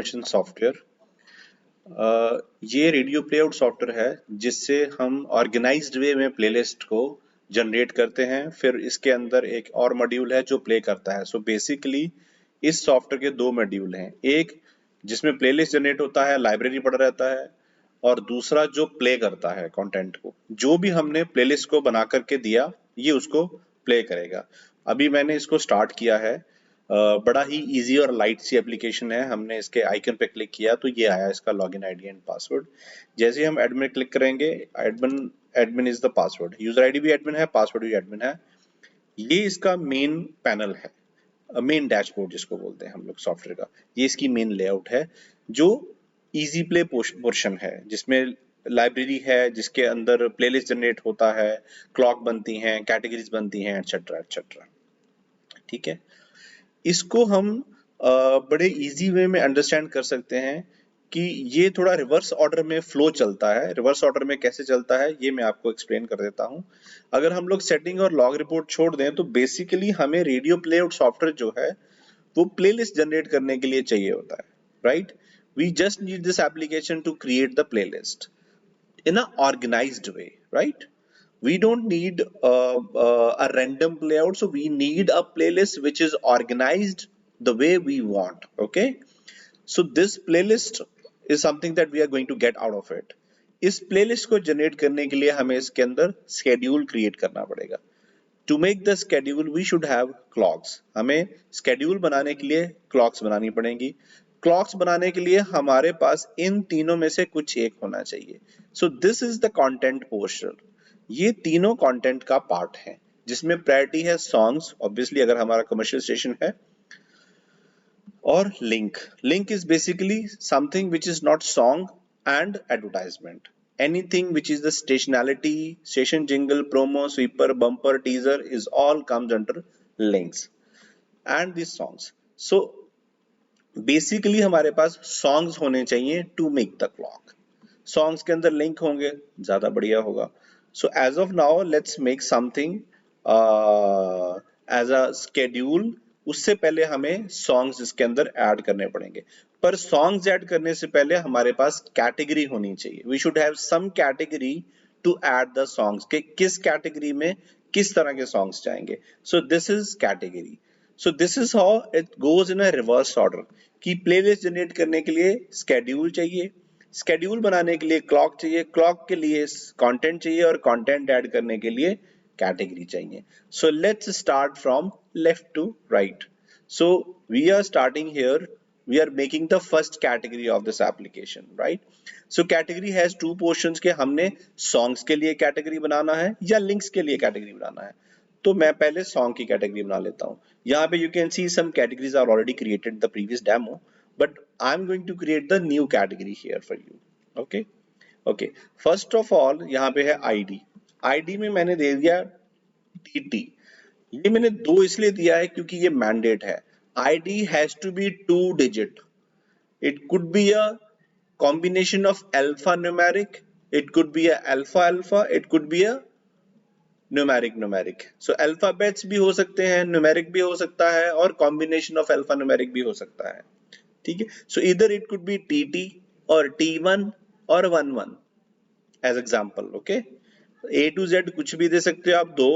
Mission software. ये radio play out software है जिससे हम ऑर्गेनाइज्ड वे में प्लेलिस्ट को जनरेट करते हैं। फिर इसके अंदर एक और मॉड्यूल है जो प्ले करता है। सो बेसिकली इस सॉफ्टवेयर के दो मॉड्यूल हैं, एक जिसमें प्लेलिस्ट जनरेट होता है, लाइब्रेरी पड़ा रहता है, और दूसरा जो प्ले करता है कंटेंट को। जो भी हमने प्लेलिस्ट को बना करके दिया ये उसको प्ले करेगा। अभी मैंने इसको स्टार्ट किया है। बड़ा ही इजी और लाइट सी एप्लीकेशन है। हमने इसके आइकन पे क्लिक किया तो ये आया इसका लॉगिन आईडी एंड पासवर्ड। जैसे ही हम एडमिन क्लिक करेंगे, admin is the password, user ID भी एडमिन है, पासवर्ड भी एडमिन है। ये इसका मेन पैनल है, मेन डैशबोर्ड जिसको बोलते हैं हम लोग सॉफ्टवेयर का। ये इसकी मेन लेआउट है जो इजी प्ले पोर्शन है, जिसमें लाइब्रेरी है, जिसके अंदर प्लेलिस्ट जनरेट होता है, क्लॉक बनती हैं, कैटेगरीज बनती हैं, एटसेट्रा एटसेट्रा। ठीक है, इसको हम बड़े इजी वे में अंडरस्टैंड कर सकते हैं कि ये थोड़ा रिवर्स ऑर्डर में फ्लो चलता है। रिवर्स ऑर्डर में कैसे चलता है ये मैं आपको एक्सप्लेन कर देता हूं। अगर हम लोग सेटिंग और लॉग रिपोर्ट छोड़ दें तो बेसिकली हमें रेडियो प्लेआउट सॉफ्टवेयर जो है वो प्लेलिस्ट जनरेट करने के लिए चाहिए होता है, right? We just need this application to create the playlist in a organized way, right? We don't need a random playout, so we need a playlist which is organized the way we want. Okay, so this playlist is something that we are going to get out of it. इस playlist को generate करने के लिए हमें इसके अंदर schedule create करना पड़ेगा। To make the schedule we should have clocks. हमें स्केड्यूल बनाने के लिए क्लॉक्स बनानी पड़ेंगी। क्लॉक्स बनाने के लिए हमारे पास इन तीनों में से कुछ एक होना चाहिए। सो this is the content portion. ये तीनों कंटेंट का पार्ट है जिसमें प्रायोरिटी है सॉन्ग्स, ऑब्वियसली अगर हमारा कमर्शियल स्टेशन है, और link. Link is basically something which is not song and advertisement. Anything which is the stationality, station jingle, promo, sweeper, bumper, teaser is all comes under links and these songs. So basically हमारे पास songs होने चाहिए to make the clock. Songs के अंदर link होंगे ज़्यादा बढ़िया होगा। So as of now let's make something as a schedule। उससे पहले हमें songs इसके अंदर add करने पड़ेंगे, पर songs ऐड करने से पहले हमारे पास कैटेगरी होनी चाहिए। We should have some category to add the songs के किस कैटेगरी में किस तरह के सॉन्ग्स जाएंगे। So this is category. So this is how it goes in a reverse order कि प्लेलिस्ट जनरेट करने के लिए स्केड्यूल चाहिए, स्केड्यूल बनाने के लिए क्लॉक चाहिए, क्लॉक के लिए कंटेंट चाहिए, और कंटेंट ऐड करने के लिए कैटेगरी चाहिए। So let's start from left to right. So we are starting here, we are making the first category of this application, right? So category has two portions के हमने songs के लिए category बनाना है या links के लिए category बनाना है। तो मैं पहले song की category बना लेता हूँ। यहाँ पे you can see some categories are already created in the previous demo, but I'm going to create the new category here for you. Okay, okay. First of all यहाँ पे है ID। ID में मैंने दे दिया TT। ये मैंने दो इसलिए दिया है क्योंकि ये मैंडेट है। ID has to be 2 digit. It could be a combination of alphanumeric, it could be a alpha alpha, it could be a numeric. So alphabets भी हो सकते हैं, numeric भी हो सकता है, और combination of alphanumeric भी हो सकता है। ठीक है, so either it could be TT or T1 or 11 as example. Okay, A to Z कुछ भी दे सकते हो आप दो,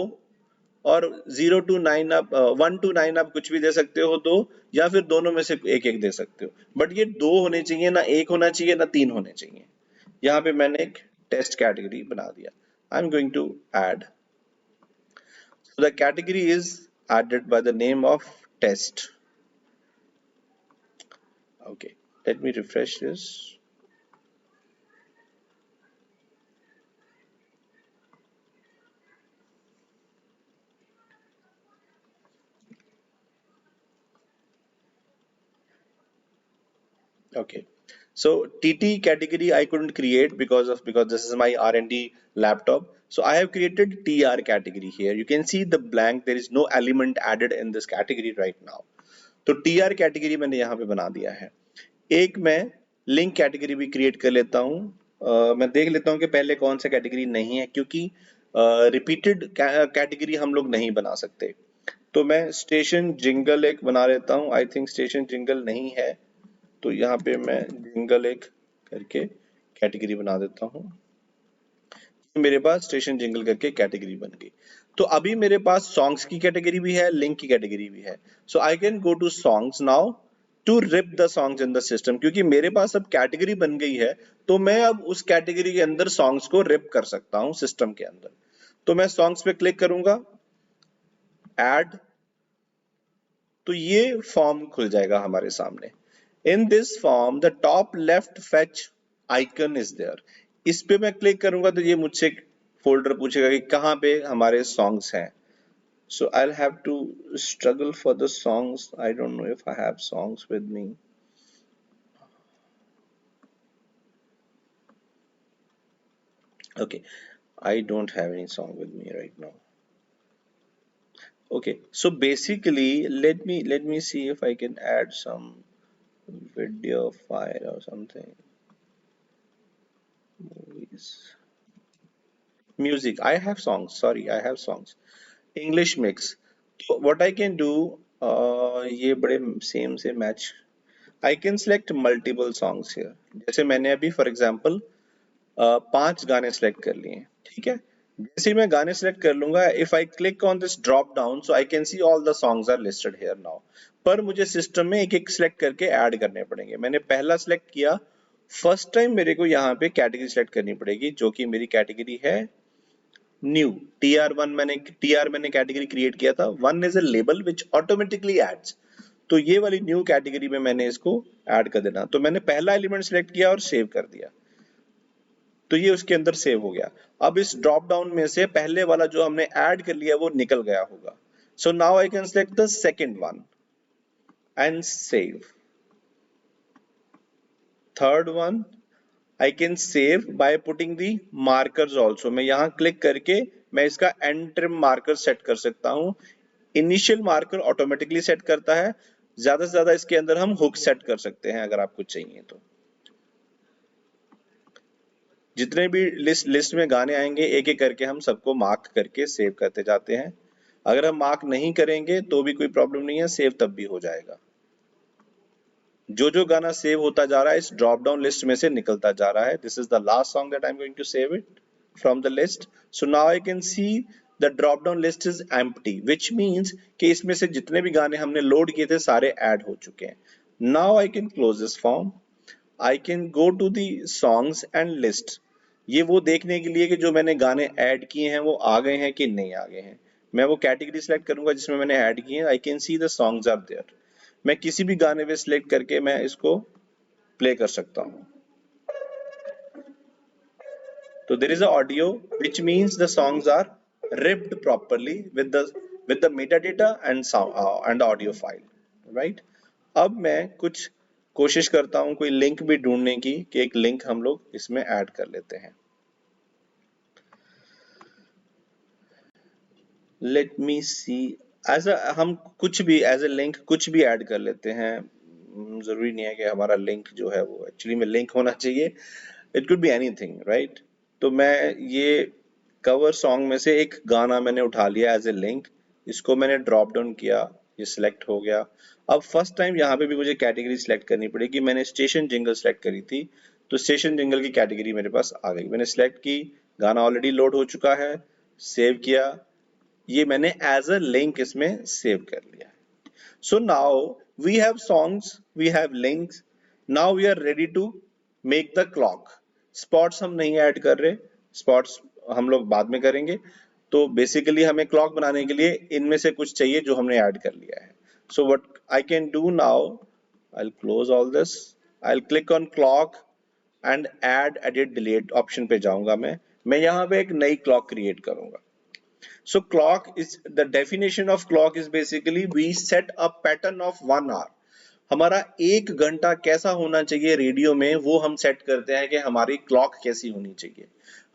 और 0 to 9 आप 1 to 9 आप कुछ भी दे सकते हो दो, या फिर दोनों में से एक एक दे सकते हो। बट ये दो होने चाहिए, ना एक होना चाहिए ना तीन होने चाहिए। यहाँ पे मैंने एक टेस्ट कैटेगरी बना दिया। I am going to add, so the category is added by the name of test. Okay, let me refresh this. Okay, so TT category I couldn't create because this is my R&D laptop. So I have created TR category here. You can see the blank, there is no element added in this category right now. तो TR category मैंने यहाँ पे बना दिया है। एक मैं link category भी create कर लेता हूँ। मैं देख लेता हूँ कि पहले कौन सा category नहीं है, क्योंकि repeated category हम लोग नहीं बना सकते। तो मैं station jingle एक बना लेता हूँ। I think station jingle नहीं है, तो यहाँ पे मैं जिंगल एक करके कैटेगरी बना देता हूँ। मेरे पास स्टेशन जिंगल करके कैटेगरी बन गई। तो अभी मेरे पास सॉन्ग्स की कैटेगरी भी है, लिंक की कैटेगरी भी है। So I can go to songs now to rip the songs in the system, क्योंकि मेरे पास अब कैटेगरी बन गई है तो मैं अब उस कैटेगरी के अंदर सॉन्ग्स को रिप कर सकता हूँ सिस्टम के अंदर। तो मैं सॉन्ग्स पे क्लिक करूंगा, ऐड, तो ये फॉर्म खुल जाएगा हमारे सामने। In this form the top left fetch icon is there. इस पे मैं क्लिक करूंगा तो ये मुझसे फोल्डर पूछेगा कि कहाँ पे हमारे सॉन्ग्स हैं। So I'll have to struggle for the songs. I don't know if I have songs with me. Okay, I don't have any song with me right now. Okay, so basically let me see if I can add some video file or something. Movies. Music. I have songs. Sorry, I have songs. English mix. So what I can do, ये बड़े same से match. I can select multiple songs here. जैसे मैंने अभी for example 5 गाने select कर लिए, ठीक है। जैसे ही मैं गाने सेलेक्ट कर लूंगा, if I click on this drop down, so I can see all the songs are listed here now. पर मुझे सिस्टम में एक एक सिलेक्ट करके ऐड करने पड़ेंगे। मैंने पहला सिलेक्ट किया, फर्स्ट टाइम मेरे को यहाँ पे कैटेगरी सेलेक्ट करनी पड़ेगी, जो कि मेरी कैटेगरी है न्यू। टीआर मैंने कैटेगरी क्रिएट किया था। One is a label which automatically adds, तो ये वाली न्यू कैटेगरी में मैंने इसको ऐड कर देना। तो मैंने पहला एलिमेंट सिलेक्ट किया और सेव कर दिया, तो ये उसके अंदर सेव हो गया। अब इस ड्रॉप डाउन में से पहले वाला जो हमने ऐड कर लिया वो निकल गया होगा। सो now I can select the second one and save. Third one I can save by putting the markers also. मैं यहाँ क्लिक करके मैं इसका एंड ट्रिम मार्कर सेट कर सकता हूँ। इनिशियल मार्कर ऑटोमेटिकली सेट करता है, ज्यादा से ज्यादा इसके अंदर हम हुक सेट कर सकते हैं अगर आपको चाहिए तो। जितने भी लिस्ट में गाने आएंगे एक एक करके हम सबको मार्क करके सेव करते जाते हैं। अगर हम मार्क नहीं करेंगे तो भी कोई प्रॉब्लम नहीं है, सेव तब भी हो जाएगा। जो जो गाना सेव होता जा रहा है इस ड्रॉप डाउन लिस्ट में से निकलता जा रहा है। This is the last song that I am going to save it from the list. So now I can see the drop down list is empty, which means कि इसमें से जितने भी गाने हमने लोड किए थे सारे ऐड हो चुके हैं। Now I can close this form. I can go to the songs and list. ये वो देखने के लिए कि जो मैंने गाने ऐड किए हैं वो आ गए हैं कि नहीं आ गए हैं। मैं वो कैटेगरी सिलेक्ट करूंगा जिसमें मैंने ऐड किए हैं। I can see the songs are there. मैं किसी भी गाने पे सिलेक्ट करके मैं इसको प्ले कर सकता हूँ। तो there is a audio which means the songs are ripped properly with the metadata and sound and audio file, right? अब मैं कुछ कोशिश करता हूँ कोई लिंक भी ढूंढने की कि एक लिंक हम लोग इसमें ऐड कर लेते हैं। लेट मी सी, एज हम कुछ भी एज ए लिंक कुछ भी ऐड कर लेते हैं। जरूरी नहीं है कि हमारा लिंक जो है वो एक्चुअली में लिंक होना चाहिए। It could be anything, right? तो मैं ये कवर सॉन्ग में से एक गाना मैंने उठा लिया एज ए लिंक, इसको मैंने ड्रॉप डाउन किया, ये सिलेक्ट हो गया। अब फर्स्ट टाइम यहाँ पे भी मुझे कैटेगरी सिलेक्ट करनी पड़ेगी। मैंने स्टेशन जिंगल सिलेक्ट करी थी, तो स्टेशन जिंगल की कैटेगरी मेरे पास आ गई। मैंने सिलेक्ट की, गाना ऑलरेडी लोड हो चुका है, सेव किया, ये मैंने एज अ लिंक इसमें सेव कर लिया। So now we have songs, we have links. Now we are ready to make the clock. Spots हम नहीं ऐड कर रहे, spots हम लोग बाद में करेंगे। तो बेसिकली हमें क्लॉक बनाने के लिए इनमें से कुछ चाहिए जो हमने ऐड कर लिया है। So what I can do now, I'll close all this. I'll click on clock and add edit delete option पे जाऊंगा मैं यहाँ पे एक नई क्लॉक क्रिएट करूंगा। So clock is the definition of clock is basically we set a pattern of 1 hour. हमारा 1 घंटा कैसा होना चाहिए रेडियो में वो हम सेट करते हैं कि हमारी क्लॉक कैसी होनी चाहिए।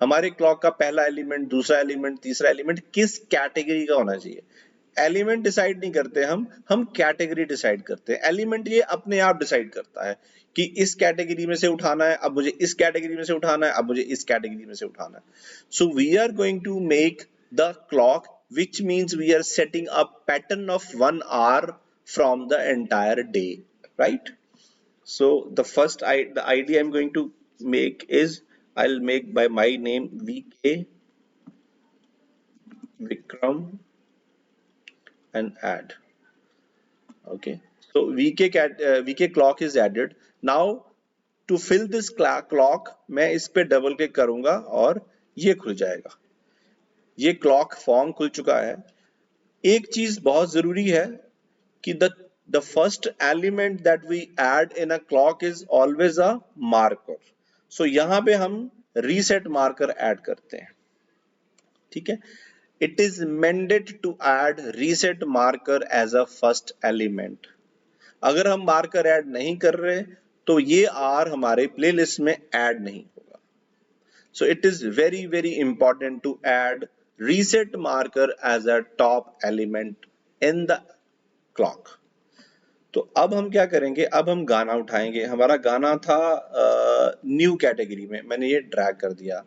हमारी क्लॉक का पहला एलिमेंट, दूसरा एलिमेंट, तीसरा एलिमेंट किस कैटेगरी का होना चाहिए। एलिमेंट डिसाइड नहीं करते हम कैटेगरी डिसाइड करते हैं। एलिमेंट ये अपने आप डिसाइड करता है कि इस कैटेगरी में से उठाना है, अब मुझे इस कैटेगरी में से उठाना है, अब मुझे इस कैटेगरी में से उठाना है। So we are going to make the clock, which means we are setting a pattern of 1 hour from the entire day, right? So the idea I'm going to make is, I'll make by my name VK Vikram and add. Okay, so VK clock is added. Now to fill this clock मैं इस पे double click करूंगा और ये खुल जाएगा। ये clock form खुल चुका है। एक चीज बहुत जरूरी है कि the first element that we add in a clock is always a marker. So यहाँ पे हम reset marker add करते हैं। ठीक है, it is mandate to add reset marker as a first element. अगर हम मार्कर ऐड नहीं कर रहे तो ये आर हमारे प्लेलिस्ट में ऐड नहीं होगा। So it is very very important to add reset marker as a top element in the clock. तो अब हम क्या करेंगे, अब हम गाना उठाएंगे। हमारा गाना था न्यू कैटेगरी में, मैंने ये ड्रैग कर दिया।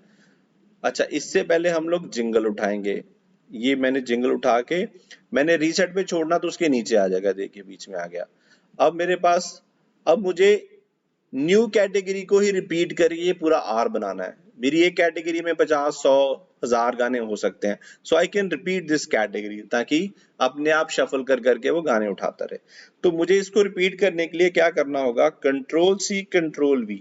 अच्छा, इससे पहले हम लोग जिंगल उठाएंगे। ये मैंने जिंगल उठा के मैंने रीसेट पे छोड़ना तो उसके नीचे आ जाएगा, देखिए बीच में आ गया। अब मेरे पास, अब मुझे न्यू कैटेगरी को ही रिपीट करके पूरा आर बनाना है। मेरी एक कैटेगरी में 50, 100, 1000 गाने हो सकते हैं। So I can repeat this category, ताकि अपने आप शफल कर करके वो गाने उठाता रहे। तो मुझे इसको रिपीट करने के लिए क्या करना होगा, कंट्रोल सी कंट्रोल वी।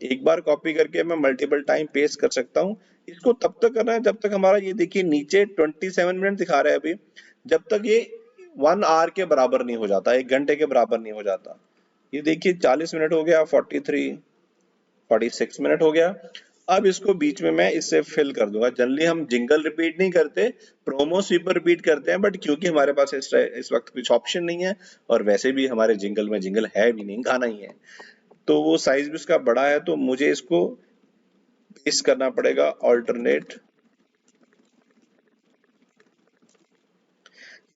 एक बार कॉपी करके मैं मल्टीपल टाइम पेस्ट कर सकता हूँ। इसको तब तक करना है जब तक हमारा, ये देखिए नीचे 27 मिनट दिखा रहा है अभी, जब तक ये 1 आवर के बराबर नहीं हो जाता, 1 घंटे के बराबर नहीं हो जाता। ये देखिए 40 मिनट हो गया, 43, 46 मिनट हो गया। अब इसको बीच में मैं इससे फिल कर दूंगा। जनरली हम जिंगल रिपीट नहीं करते, प्रोमो स्वीपर रिपीट करते हैं, बट क्योंकि हमारे पास इस वक्त कुछ ऑप्शन नहीं है, और वैसे भी हमारे जिंगल में जिंगल है भी नहीं, गाना ही है, तो वो साइज भी उसका बड़ा है, तो मुझे इसको पेस्ट करना पड़ेगा ऑल्टरनेट।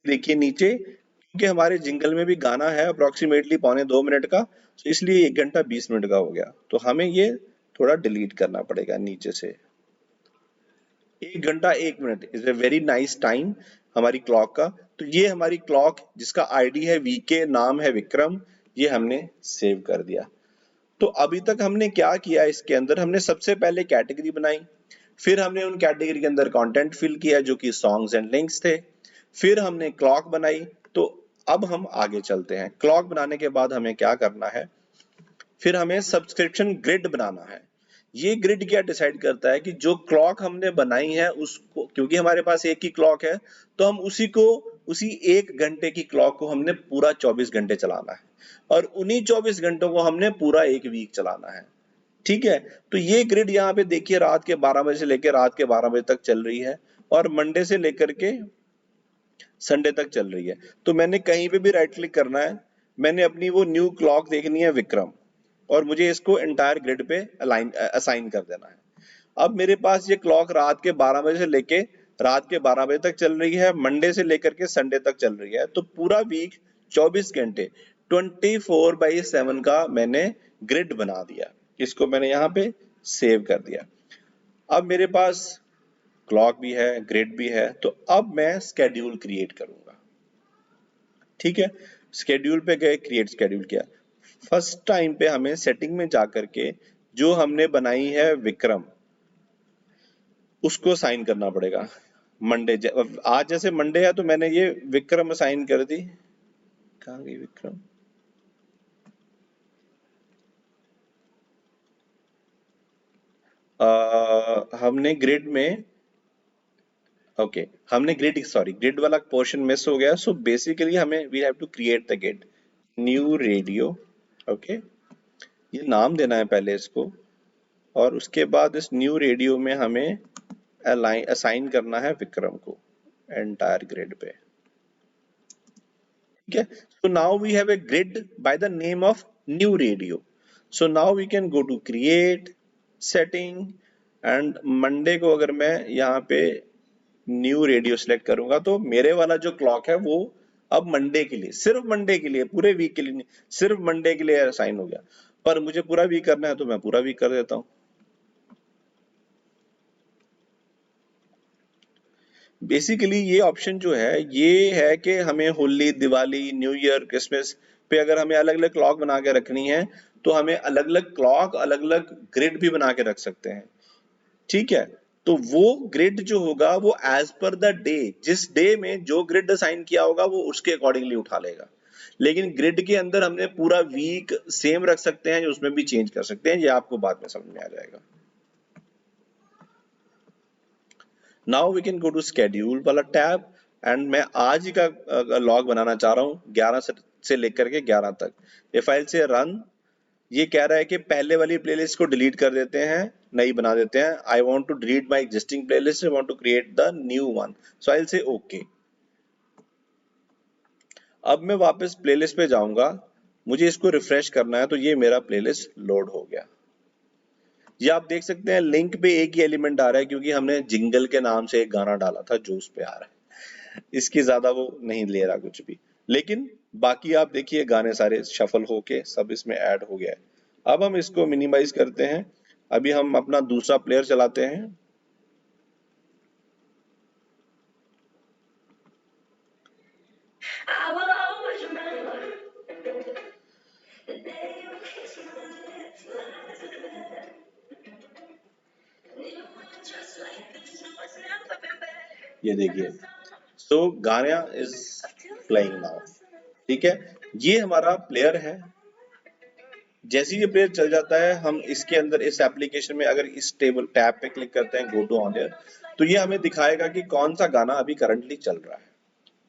देखिए नीचे, क्योंकि हमारे जिंगल में भी गाना है अप्रोक्सीमेटली 1.25 मिनट का, तो इसलिए 1 घंटा 20 मिनट का हो गया। तो हमें ये थोड़ा डिलीट करना पड़ेगा नीचे से। 1 घंटा 1 minute is a very nice time हमारी क्लॉक का। तो ये हमारी क्लॉक जिसका आईडी है वीके, नाम है विक्रम, ये हमने सेव कर दिया। तो अभी तक हमने क्या किया, इसके अंदर हमने सबसे पहले कैटेगरी बनाई, फिर हमने उन कैटेगरी के अंदर कंटेंट फिल किया जो कि सॉन्ग्स एंड लिंक्स थे, फिर हमने क्लॉक बनाई। तो अब हम आगे चलते हैं। क्लॉक बनाने के बाद हमें क्या करना है, फिर हमें सब्सक्रिप्शन ग्रिड बनाना है। ये ग्रिड क्या डिसाइड करता है कि जो क्लॉक हमने बनाई है उसको, क्योंकि हमारे पास एक ही क्लॉक है, तो हम उसी 1 घंटे की क्लॉक को हमने पूरा 24 घंटे चलाना है, और उन्हीं 24 घंटों को हमने पूरा एक वीक चलाना है। ठीक है, तो ये ग्रिड यहाँ पे देखिए रात के 12 बजे से लेकर रात के 12 बजे तक चल रही है, और मंडे से लेकर के संडे तक चल रही है। तो मैंने कहीं पे भी राइट क्लिक करना है, मैंने अपनी वो न्यू क्लॉक देखनी है विक्रम, और मुझे इसको एंटायर ग्रिड पे असाइन कर देना है। अब मेरे पास ये क्लॉक रात के 12 बजे से लेके रात के 12 बजे तक चल रही है, मंडे से लेकर के संडे तक चल रही है। तो पूरा वीक 24 घंटे 24/7 का मैंने ग्रिड बना दिया। इसको मैंने यहाँ पे सेव कर दिया। अब मेरे पास क्लॉक भी है, ग्रिड भी है, तो अब मैं स्केड्यूल क्रिएट करूंगा। ठीक है, स्केड्यूल पे गए, क्रिएट स्केड्यूल किया। फर्स्ट टाइम पे हमें सेटिंग में जाकर के जो हमने बनाई है विक्रम, उसको साइन करना पड़ेगा। मंडे, आज जैसे मंडे है तो मैंने ये विक्रम असाइन कर दी। कहाँ गई विक्रम? हमने ग्रिड में, ओके, हमने ग्रिड वाला पोर्शन मिस हो गया। सो बेसिकली हमें we have to create the grid, new radio. Okay, ये नाम देना है पहले इसको, और उसके बाद इस न्यू रेडियो में हमें असाइन करना है विक्रम को एंटायर ग्रिड पे। ठीक है, so now we have a grid by the name of new radio. So now we can go to create setting, and Monday को अगर मैं यहाँ पे न्यू रेडियो सिलेक्ट करूंगा तो मेरे वाला जो क्लॉक है वो अब मंडे के लिए, सिर्फ मंडे के लिए, पूरे वीक के लिए नहीं, सिर्फ मंडे के लिए असाइन हो गया। पर मुझे पूरा वीक करना है तो मैं पूरा वीक कर देता हूँ। बेसिकली ये ऑप्शन जो है, ये है कि हमें Holi, Diwali, new year, Christmas पे अगर हमें अलग अलग क्लॉक बना के रखनी है तो हमें अलग अलग क्लॉक, अलग अलग ग्रिड भी बना के रख सकते हैं, ठीक है। तो वो ग्रिड जो होगा वो एज पर द डे, जिस डे में जो ग्रिड असाइन किया होगा वो उसके अकॉर्डिंगली उठा लेगा। लेकिन ग्रिड के अंदर हमने पूरा वीक सेम रख सकते हैं, उसमें भी चेंज कर सकते हैं, ये आपको बाद में समझ में आ जाएगा। Now we can go to schedule वाला टैब, एंड मैं आज ही का लॉग बनाना चाह रहा हूँ 11 से लेकर के 11 तक। ये फाइल से रन, ये कह रहा है कि पहले वाली प्लेलिस्ट को डिलीट कर देते हैं, नई बना देते हैं। I want to delete my existing playlist, I want to create the new one, so I will say okay. अब मैं वापस प्लेलिस्ट पे जाऊंगा, मुझे इसको रिफ्रेश करना है, तो ये मेरा प्लेलिस्ट लोड हो गया। ये आप देख सकते हैं लिंक पे एक ही एलिमेंट आ रहा है, क्योंकि हमने जिंगल के नाम से एक गाना डाला था जो उस पे आ रहा है, इसकी ज्यादा वो नहीं ले रहा कुछ भी। लेकिन बाकी आप देखिए गाने सारे शफल होके सब इसमें ऐड हो गया है। अब हम इसको मिनिमाइज करते हैं, अभी हम अपना दूसरा प्लेयर चलाते हैं। ये देखिए, सो गाना इज प्लेइंग नाउ, ठीक है। ये हमारा प्लेयर है। जैसे ये प्लेयर चल जाता है, हम इसके अंदर इस एप्लीकेशन में अगर इस टेबल टैब पे क्लिक करते हैं, गो टू ऑन एयर, तो ये हमें दिखाएगा कि कौन सा गाना अभी करंटली चल रहा है,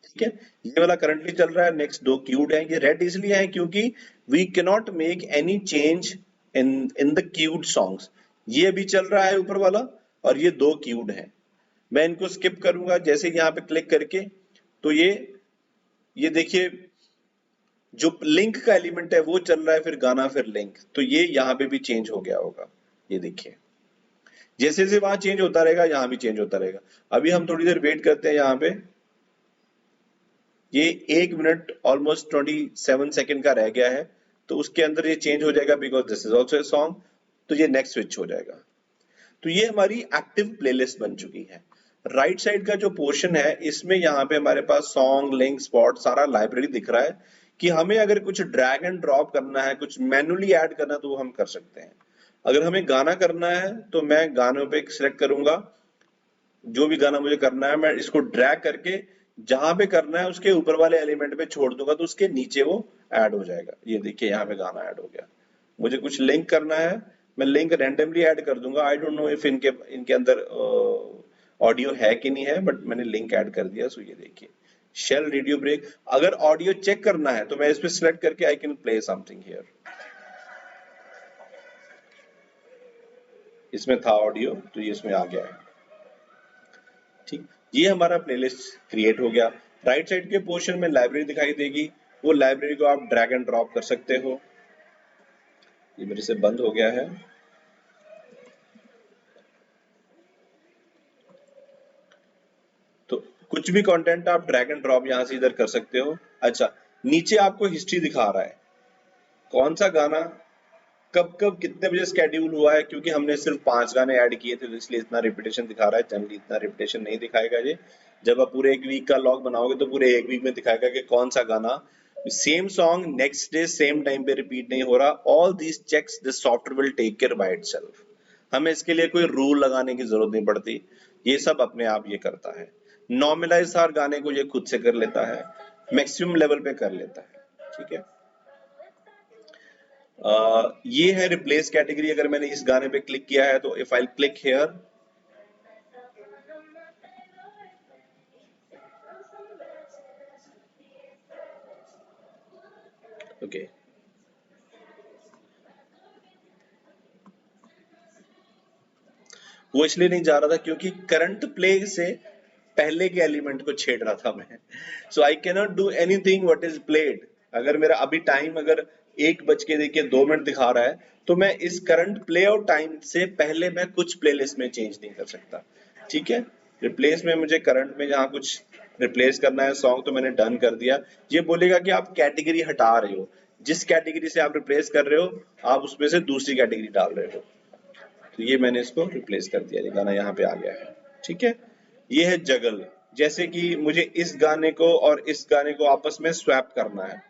ठीक है। ये वाला करंटली चल रहा है, नेक्स्ट दो क्यूड है, ये रेड इसलिए है क्योंकि we can not make any change in the queued songs. ये अभी चल रहा है ऊपर वाला, और ये दो क्यूड है। मैं इनको स्किप करूंगा, जैसे यहाँ पे क्लिक करके, तो ये देखिए जो लिंक का एलिमेंट है वो चल रहा है, फिर गाना, फिर लिंक, तो ये यहाँ पे भी चेंज हो गया होगा। ये देखिए, जैसे जैसे वहां चेंज होता रहेगा यहाँ भी चेंज होता रहेगा। अभी हम थोड़ी देर वेट करते हैं यहाँ पे, ये 1 मिनट ऑलमोस्ट 27 सेकेंड का रह गया है, तो उसके अंदर ये चेंज हो जाएगा, because this is also a song, तो ये नेक्स्ट स्विच हो जाएगा। तो ये हमारी एक्टिव प्लेलिस्ट बन चुकी है। राइट साइड का जो पोर्शन है, इसमें यहाँ पे हमारे पास सॉन्ग, लिंक, स्पॉट, सारा लाइब्रेरी दिख रहा है, कि हमें अगर कुछ ड्रैग एंड ड्रॉप करना है, कुछ मैनुअली ऐड करना है, तो वो हम कर सकते हैं। अगर हमें गाना करना है तो मैं गानों पे सिलेक्ट करूंगा, जो भी गाना मुझे करना है मैं इसको ड्रैग करके जहां पे करना है उसके ऊपर वाले एलिमेंट पे छोड़ दूंगा, तो उसके नीचे वो ऐड हो जाएगा। ये देखिए यहाँ पे गाना ऐड हो गया। मुझे कुछ लिंक करना है, मैं लिंक रैंडमली ऐड कर दूंगा। आई डोंट नो इफ इनके इनके अंदर ऑडियो है कि नहीं है, बट मैंने लिंक ऐड कर दिया। सो ये देखिए, शेल रेडियो ब्रेक। अगर ऑडियो चेक करना है तो मैं इस पे सिलेक्ट करके I can play something here. इसमें था ऑडियो, तो ये इसमें आ गया है, ठीक। ये हमारा प्लेलिस्ट क्रिएट हो गया। राइट साइड के पोर्शन में लाइब्रेरी दिखाई देगी, वो लाइब्रेरी को आप ड्रैग एंड ड्रॉप कर सकते हो। ये मेरे से बंद हो गया है। तो कुछ भी कंटेंट आप ड्रैग एंड ड्रॉप यहां से इधर कर सकते हो। अच्छा, नीचे आपको हिस्ट्री दिखा रहा है, कौन सा गाना कब कब कितने बजे स्केड्यूल हुआ है, क्योंकि हमने सिर्फ 5 गाने ऐड किए थे, तो इसलिए इतना रिपीटेशन दिखा रहा है। जनरली इतना रिपीटेशन नहीं दिखाएगा ये। जब आप पूरे एक वीक का लॉग बनाओगे तो पूरे एक वीक में दिखाएगा कि कौन सा गाना same song next day same time पे रिपीट नहीं हो रहा। All these checks this software will take care by itself. हमें इसके लिए कोई रूल लगाने की जरूरत नहीं पड़ती, ये सब अपने आप ये करता है। नॉर्मलाइज हर गाने को ये खुद से कर लेता है, मैक्सिमम लेवल पे कर लेता है, ठीक है। ये है रिप्लेस कैटेगरी। अगर मैंने इस गाने पे क्लिक किया है तो if I click here, okay, वो इसलिए नहीं जा रहा था क्योंकि करंट प्ले से पहले के एलिमेंट को छेड़ रहा था मैं। So I can not do anything what is played. अगर मेरा अभी टाइम अगर 1:02 दिखा रहा है, तो मैं इस करंट प्ले आउट टाइम से पहले मैं कुछ प्लेलिस्ट में चेंज नहीं कर सकता, ठीक है। रिप्लेस में मुझे करंट में जहाँ कुछ रिप्लेस करना है सॉन्ग, तो मैंने डन कर दिया। ये बोलेगा कि आप कैटेगरी हटा रहे हो, जिस कैटेगरी से आप रिप्लेस कर रहे हो आप उसमें से दूसरी कैटेगरी डाल रहे हो। तो ये मैंने इसको रिप्लेस कर दिया, ये गाना यहाँ पे आ गया है, ठीक है। ये है जगल, जैसे कि मुझे इस गाने को और इस गाने को आपस में स्वैप करना है,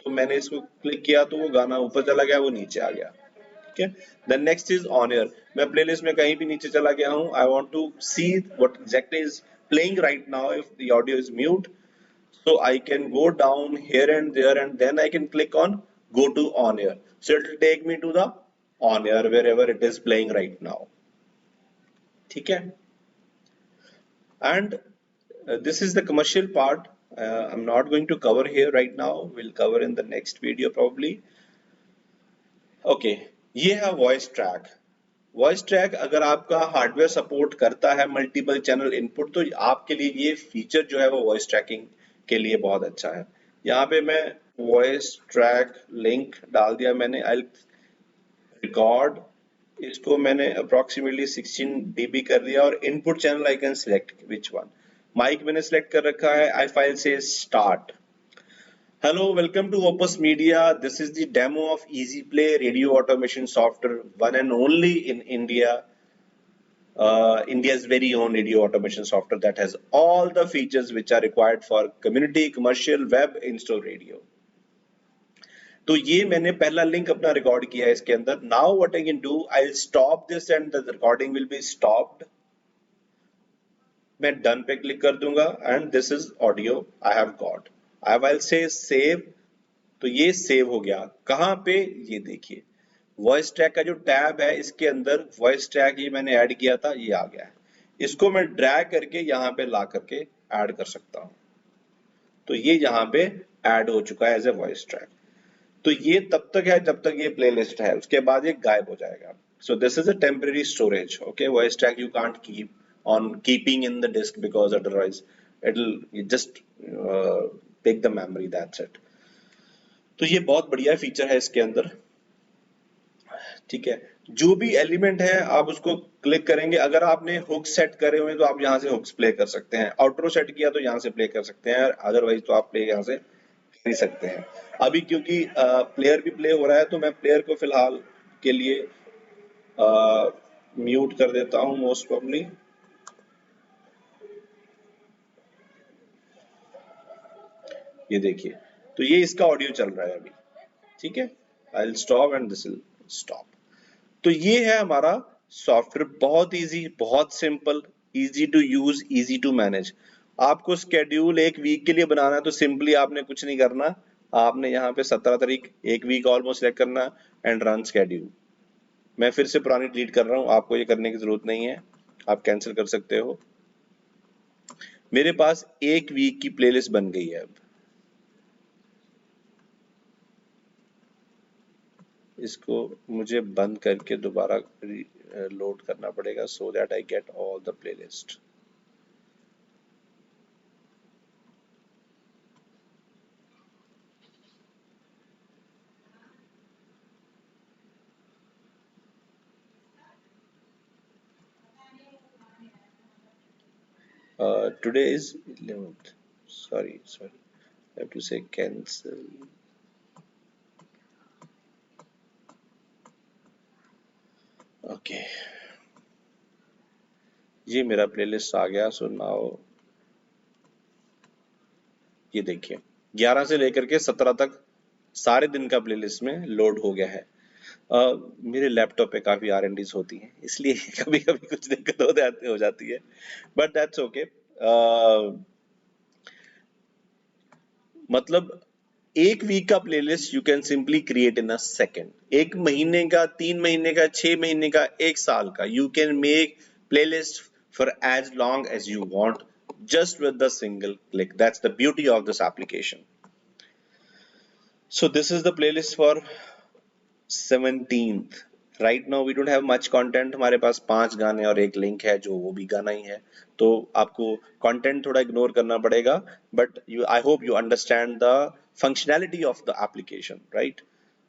तो मैंने इसको क्लिक किया तो वो गाना ऊपर चला गया, वो नीचे आ गया। ठीक है। Then next is on air. मैं प्लेलिस्ट में कहीं भी नीचे चला गया हूँ, I want to see what exactly is playing right now if the audio is mute, so I can go down here and there and then I can click on go to on air, so it will take me to the on air wherever it is playing right now. ठीक है। And this is the commercial part. I'm not going to cover here right now, we'll cover in the next video probably. Okay, ये है voice track. Voice track अगर आपका hardware support करता है multiple channel input, तो आपके लिए ये फीचर जो है वो वॉइस ट्रैकिंग के लिए बहुत अच्छा है। यहाँ पे मैं वॉइस ट्रैक लिंक डाल दिया मैंने, आई रिकॉर्ड, इसको मैंने अप्रोक्सीमेटली 16 dB कर दिया और input channel I can select which one. Mic मैंने सिलेक्ट कर रखा है, आई फाइल से start. Hello, welcome to Opus Media. This is the demo of EasyPlay radio automation software, one and only in India. India's very own radio automation software that has all the features which are required for community, commercial, web, install radio. तो ये मैंने पहला link अपना record किया है इसके अंदर। Now what I can do, I'll stop this and the recording will be stopped. मैं डन पे क्लिक कर दूंगा and this is audio I have got. I will say save, तो ये सेव हो गया। कहाँ पे, ये देखिए वॉइस ट्रैक का जो टैब है इसके अंदर वॉइस ट्रैक ये मैंने ऐड किया था, ये आ गया है। इसको मैं ड्रैग करके यहाँ पे ला करके ऐड कर सकता हूँ, तो ये यहाँ पे ऐड हो चुका है एज ए वॉइस ट्रैक। तो ये तब तक है जब तक ये प्लेलिस्ट है, उसके बाद ये गायब हो जाएगा। सो this is a temporary storage. Okay, voice track you can't keep on keeping in the disk because otherwise it'll just take the memory, that's it. तो ये बहुत बढ़िया फीचर है इसके अंदर। ठीक है, जो भी एलिमेंट है आप उसको क्लिक करेंगे। अगर आपने हुक सेट करे हुए तो आप यहाँ से हुक्स प्ले कर सकते हैं, आउटरो सेट किया तो यहाँ से प्ले कर सकते हैं, अदरवाइज तो आप प्ले यहाँ से कर ही सकते हैं। अभी क्योंकि प्लेयर भी प्ले हो रहा है तो मैं प्लेयर को फिलहाल के लिए म्यूट कर देता हूँ मोस्ट प्रोबेबली। ये देखिए, तो ये इसका ऑडियो चल रहा है अभी। ठीक है, I will stop and this will stop. तो ये है हमारा सॉफ्टवेयर, बहुत इजी, बहुत simple, easy to use, easy to manage. आपको स्केड्यूल एक वीक के लिए बनाना है तो सिंपली आपने कुछ नहीं करना, आपने यहाँ पे 17 तारीख, एक वीक ऑलमोस्ट सेलेक्ट करना एंड रन स्केड्यूल। मैं फिर से पुरानी डिलीट कर रहा हूँ, आपको ये करने की जरूरत नहीं है, आप कैंसिल कर सकते हो। मेरे पास एक वीक की प्लेलिस्ट बन गई है। अब इसको मुझे बंद करके दोबारा लोड करना पड़ेगा so that I get all the playlist. Today is 11th. Sorry, I have to say cancel. Okay, ये मेरा प्लेलिस्ट आ गया। सो नाउ ये देखिए 11 से लेकर के 17 तक सारे दिन का प्लेलिस्ट में लोड हो गया है। मेरे लैपटॉप पे काफी R&Ds होती हैं, इसलिए कभी कभी कुछ दिक्कत हो जाती है, बट दैट्स ओके। मतलब एक वीक का playlist you can simply create in a second. एक महीने का, 3 महीने का, 6 महीने का, 1 साल का, you can make playlist for as long as you want just with the single click. That's the beauty of this application. So this is the playlist for 17th. Right now we don't have much content. हमारे पास 5 गाने और एक link है जो वो भी गाना ही है, तो आपको कंटेंट थोड़ा इग्नोर करना पड़ेगा, but I hope you understand the functionality of the application, right.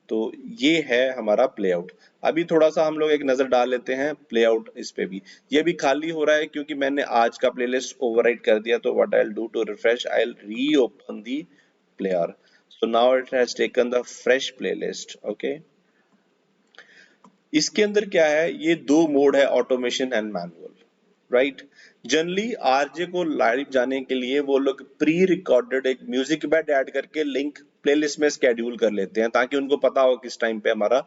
तो ये है हमारा प्लेआउट। अभी थोड़ा सा हम लोग एक नजर डाल लेते हैं प्लेआउट इस पे भी। ये भी खाली हो रहा है क्योंकि मैंने आज का प्लेलिस्ट ओवरराइट कर दिया, तो what I will do to refresh, I will reopen the player. So now it has taken the fresh playlist. Okay, इसके अंदर क्या है, ये 2 मोड है, automation and manual, right. Generally RJ को लाइव जाने के लिए वो लोग प्री रिकॉर्डेड एक म्यूजिक बेड ऐड करके लिंक प्लेलिस्ट में स्केड्यूल कर लेते हैं ताकि उनको पता हो किस टाइम पे हमारा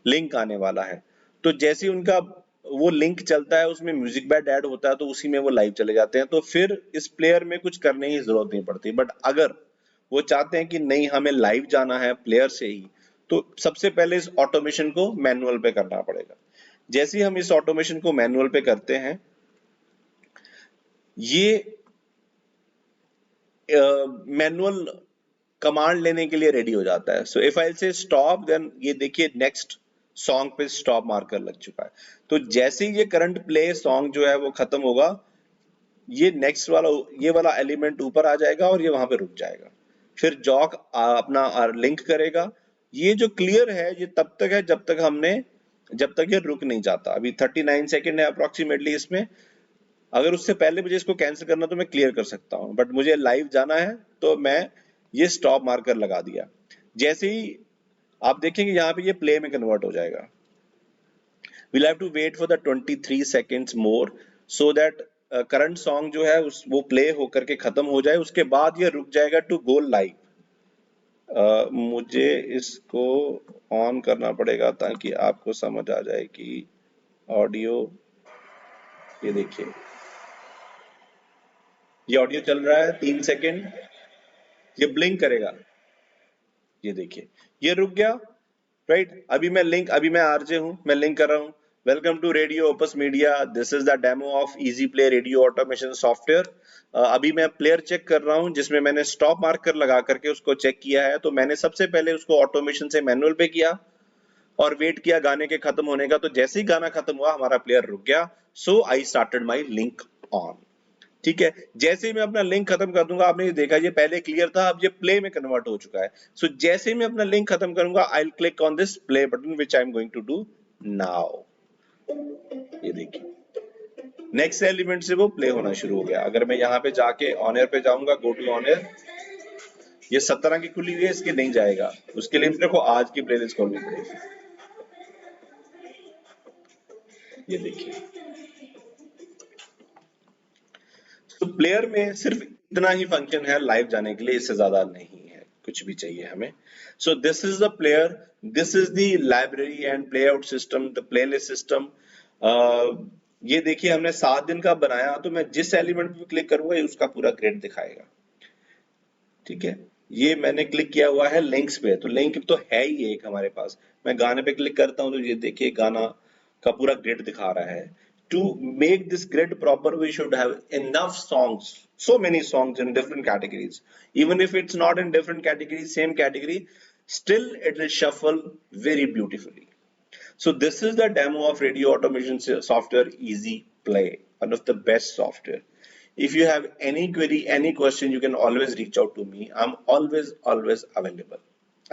लिंक आने वाला है। तो जैसे ही उनका वो लिंक चलता है उसमें म्यूजिक बेड ऐड होता है तो उसी में वो लाइव चले जाते हैं, तो फिर इस प्लेयर में कुछ करने की जरूरत नहीं पड़ती। बट अगर वो चाहते हैं कि नहीं हमें लाइव जाना है प्लेयर से ही, तो सबसे पहले इस ऑटोमेशन को मैनुअल पे करना पड़ेगा। जैसे ही हम इस ऑटोमेशन को मैनुअल पे करते हैं, ये मैनुअल कमांड लेने के लिए रेडी हो जाता है। सो इफ आई से स्टॉप, देन ये देखिए नेक्स्ट सॉन्ग पे स्टॉप मार्कर लग चुका है। तो जैसे ही ये करंट प्ले सॉन्ग जो है वो खत्म होगा, ये नेक्स्ट वाला ये वाला एलिमेंट ऊपर आ जाएगा और ये वहां पे रुक जाएगा। फिर जॉक अपना लिंक करेगा। ये जो क्लियर है ये तब तक है जब तक ये रुक नहीं जाता। अभी 39 सेकेंड है अप्रोक्सीमेटली इसमें। अगर उससे पहले मुझे इसको कैंसिल करना तो मैं क्लियर कर सकता हूँ, बट मुझे लाइव जाना है तो मैं ये स्टॉप मार्कर लगा दिया। जैसे ही आप देखेंगे यहाँ पे ये प्ले में कन्वर्ट हो जाएगा। we'll have to wait for the 23 seconds more so that current song जो है वो प्ले होकर के खत्म हो जाए, उसके बाद ये रुक जाएगा टू गो लाइव। मुझे इसको ऑन करना पड़ेगा ताकि आपको समझ आ जाए कि ऑडियो, ये देखिए ये ऑडियो चल रहा है 3 सेकेंड, ये ब्लिंक करेगा, ये देखिए ये रुक गया। राइट, अभी मैं आरजे हूं, मैं लिंक कर रहा हूं। Welcome to radio opus media, this is the demo of easy play radio automation software. अभी मैं प्लेयर चेक कर रहा हूं जिसमें मैंने स्टॉप मार्कर लगा करके उसको चेक किया है। तो मैंने सबसे पहले उसको ऑटोमेशन से मैनुअल पे किया और वेट किया गाने के खत्म होने का। तो जैसे ही गाना खत्म हुआ हमारा प्लेयर रुक गया। So I started my link on. ठीक है, जैसे ही मैं अपना लिंक खत्म कर दूंगा, आपने ये देखा ये पहले क्लियर था, अब ये प्ले में कन्वर्ट हो चुका है। सो जैसे ही मैं अपना लिंक खत्म करूंगा, I will click on this play button which I am going to do now. ये देखिए नेक्स्ट एलिमेंट से वो प्ले होना शुरू हो गया। अगर मैं यहाँ पे जाके ऑन एयर पे जाऊंगा, गो टू ऑन एयर, ये 17 की खुली हुई है, इसके नहीं जाएगा। उसके लिए मेरे को आज की प्लेलिस्ट खोलनी पड़ेगी। ये देखिए, तो प्लेयर में सिर्फ इतना ही फंक्शन है लाइव जाने के लिए, इससे ज्यादा नहीं है कुछ भी चाहिए हमें। सो this is the player, this is the library and play out system, the playlist system. ये देखिए हमने 7 दिन का बनाया, तो मैं जिस एलिमेंट पे क्लिक करूंगा ये उसका पूरा ग्रेड दिखाएगा। ठीक है, ये मैंने क्लिक किया हुआ है लिंक्स पे, तो लिंक तो है ही एक हमारे पास। मैं गाने पे क्लिक करता हूं तो ये देखिए गाना का पूरा ग्रिड दिखा रहा है। To make this grid proper, we should have enough songs, so many songs in different categories. Even if it's not in different categories, same category, still it will shuffle very beautifully. So this is the demo of radio automation software Easy Play, one of the best software. If you have any query, any question, you can always reach out to me. I'm always available.